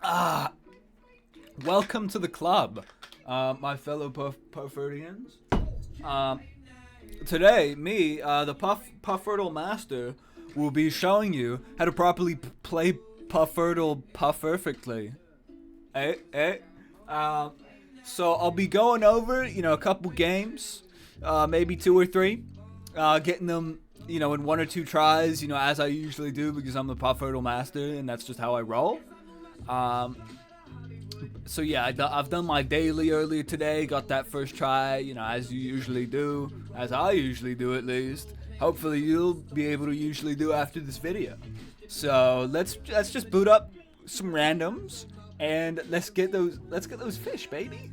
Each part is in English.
Ah, welcome to the club, my fellow Pufferdians. Today, me, the Pufferdle master, will be showing you how to properly play Pufferdle perfectly. So I'll be going over, a couple games, maybe 2 or 3, getting them, in 1 or 2 tries, as I usually do because I'm the Pufferdle master and that's just how I roll. So yeah, I've done my daily earlier today, got that first try, as you usually do, as I usually do at least. Hopefully you'll be able to usually do after this video. So let's just boot up some randoms and let's get those fish, baby.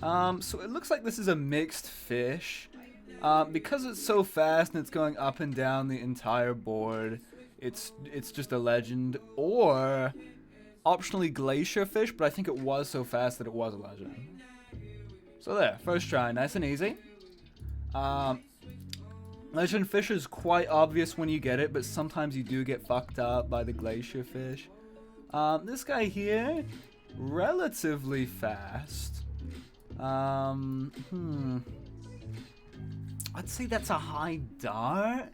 So it looks like this is a mixed fish. Because it's so fast and it's going up and down the entire board, it's just a legend, or optionally glacier fish, but I think it was so fast that it was a legend. So there, first try, nice and easy. Legend fish is quite obvious when you get it, but sometimes you do get fucked up by the glacier fish. This guy here, relatively fast. I'd say that's a high dart.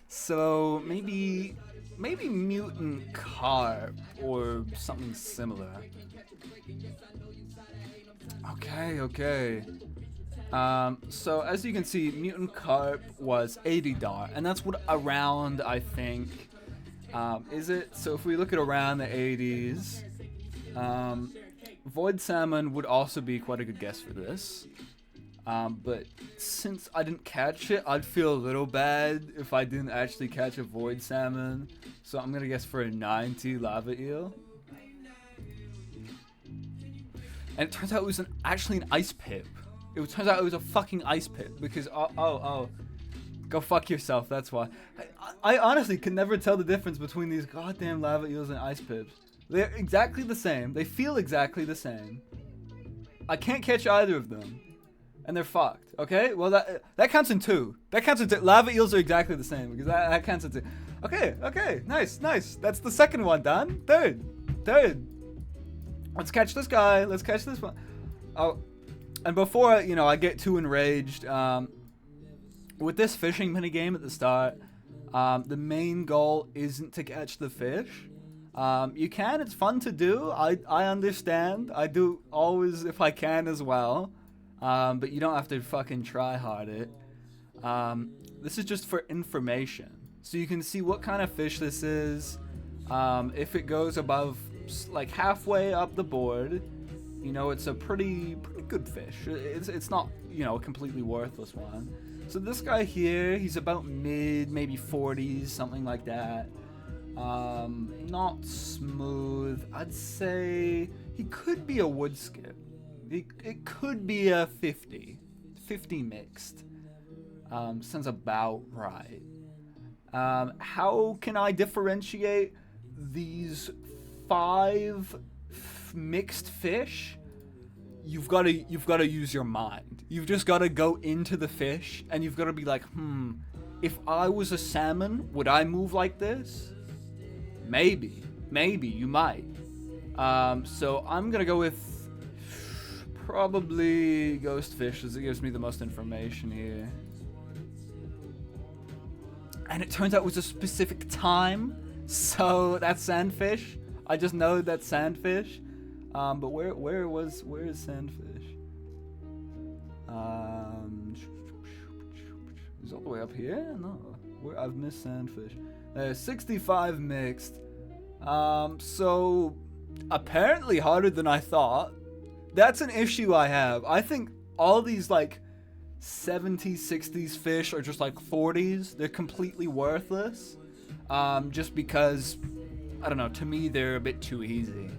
So maybe mutant carp or something similar. Okay. So as you can see, mutant carp was 80 dart, and that's what around, I think, is it? So if we look at around the 80s, void salmon would also be quite a good guess for this. But since I didn't catch it, I'd feel a little bad if I didn't actually catch a void salmon. So I'm gonna guess for a 90 lava eel. And it turns out it was actually an ice pip. It turns out it was a fucking ice pip because oh, go fuck yourself. That's why. I honestly can never tell the difference between these goddamn lava eels and ice pips. They're exactly the same. They feel exactly the same. I can't catch either of them. And they're fucked, okay? Well, that counts in 2. That counts in 2. Lava eels are exactly the same because that counts in 2. Okay, nice. That's the second one done. Third. Let's catch this guy. Let's catch this one. Oh, and before I get too enraged, with this fishing minigame at the start, the main goal isn't to catch the fish. You can. It's fun to do. I understand. I do always if I can as well. But you don't have to fucking try hard it. This is just for information. So you can see what kind of fish this is. If it goes above, like halfway up the board, it's a pretty good fish. It's not, a completely worthless one. So this guy here, he's about mid, maybe 40s, something like that. Not smooth. I'd say he could be a wood skip. It could be a 50 mixed. Sounds about right. How can I differentiate these 5 mixed fish? You've got to use your mind. You've just got to go into the fish and you've got to be like, if I was a salmon, would I move like this? Maybe you might. So I'm gonna go with probably ghost fish, as it gives me the most information here. And it turns out it was a specific time, so that's sandfish. I just know that's sandfish. But where is sandfish? Is it all the way up here? No, I've missed sandfish. 65 mixed. So apparently harder than I thought. That's an issue I have. I think all these like 70s, 60s fish are just like 40s. They're completely worthless. Just because, I don't know, to me they're a bit too easy.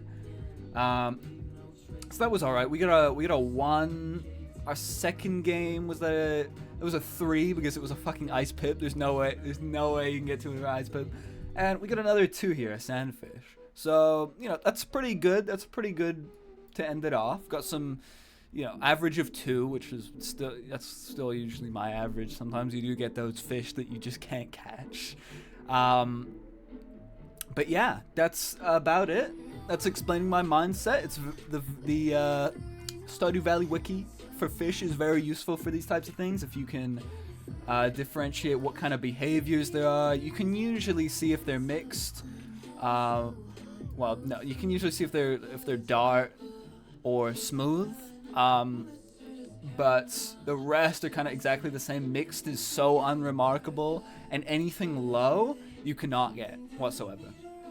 So that was alright. We got a 1. Our second game was it was a 3 because it was a fucking ice pip. There's no way you can get to an ice pip. And we got another 2 here, a sandfish. So, that's pretty good. That's pretty good to end it off. Got some, average of 2, which is still usually my average. Sometimes you do get those fish that you just can't catch. But yeah, that's about it. that's explaining my mindset. It's the Stardew Valley wiki for fish is very useful for these types of things. If you can differentiate what kind of behaviors there are, you can usually see if they're mixed. Well, no, you can usually see if they're dark or smooth. But the rest are kind of exactly the same. Mixed is so unremarkable, and anything low you cannot get whatsoever.